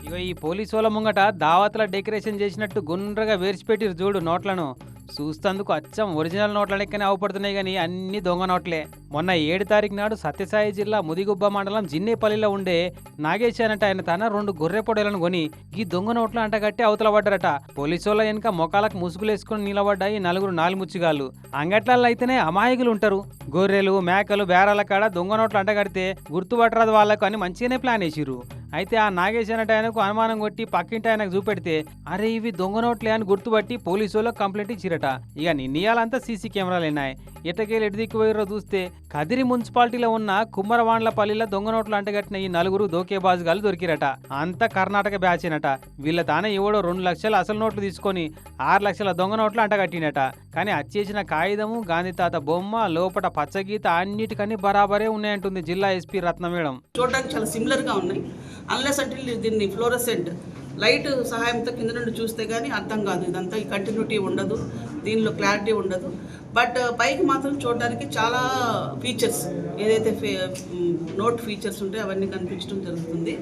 ఇగో ఈ పోలీసోళ్ళ ముంగట దావత్ల డెకరేషన్ చేసినట్టు గుండ్రగా వేర్చిపెట్టిరు చూడు నోట్లను. చూస్తందుకు అచ్చం ఒరిజినల్ నోట్ల లెక్కనే అవపడుతున్నాయి గాని అన్ని దొంగ నోట్లే. మొన్న 7 తారీఖు నాడు సత్యసాయి జిల్లా ముదిగుబ్బ మండలం జిన్నేపల్లిలో ఉండే నాగేశ్ అనట ఆయన తన 2 గొర్రె పొడేలను కొని ఈ దొంగ నోట్లు అంటగట్టి అవతల పడ్డారట. పోలీసోళ్ళ వెనక మొఖాలకు ముసుగులేసుకుని నిలబడ్డాయి 4 నాలుముచ్చిగాళ్ళు. అంగట్లలో అయితేనే అమాయకులు ఉంటారు. గొర్రెలు మేకలు బేరాల కాడ దొంగ నోట్లు అంటగడితే గుర్తుపట్టరాదు వాళ్ళకు అని మంచిగానే ప్లాన్ వేసిర్రు. అయితే ఆ నాగేశ్ అనట ఆయనకు అనుమానం కొట్టి పక్కింటి ఆయనకు చూపెడితే అరే ఇవి దొంగ నోట్లే అని గుర్తుపట్టి పోలీసు వాళ్ళకి కంప్లైంట్ ఇచ్చిరట. ఇక నిన్నయాలంతా సీసీ కెమెరాలు ఉన్నాయి. ఎటకేళ్ళు ఎటు దిక్కుపోయారో చూస్తే కదిరి మున్సిపాలిటీలో ఉన్న కుమ్మరవాండ్లపల్లిలో దొంగ నోట్లు అంటగట్టిన ఈ 4 దోకేబాజుగాలు దొరికిరట. అంతా కర్ణాటక బ్యాచేనట. వీళ్ళ తానే ఎవడో 2 లక్షల అసలు నోట్లు తీసుకొని 6 లక్షల దొంగ నోట్లు అంటగట్టినట. కానీ అచ్చేసిన కాగితము గాంధీ తాత బొమ్మ లోపట పచ్చగీత అన్నిటికన్నీ బరాబరే ఉన్నాయంటుంది జిల్లా ఎస్పీ రత్న మేడం. చూడడానికి చాలా సిమిలర్గా ఉన్నాయి. అన్లెస్ అంటే దీన్ని ఫ్లోరసెంట్ లైట్ సహాయంతో కింద నుండి చూస్తే కానీ అర్థం కాదు. ఇదంతా ఈ కంటిన్యూటీ ఉండదు, దీనిలో క్లారిటీ ఉండదు. బట్ పైకి మాత్రం చూడడానికి చాలా ఫీచర్స్ ఏదైతే నోట్ ఫీచర్స్ ఉంటాయో అవన్నీ కనిపించడం జరుగుతుంది.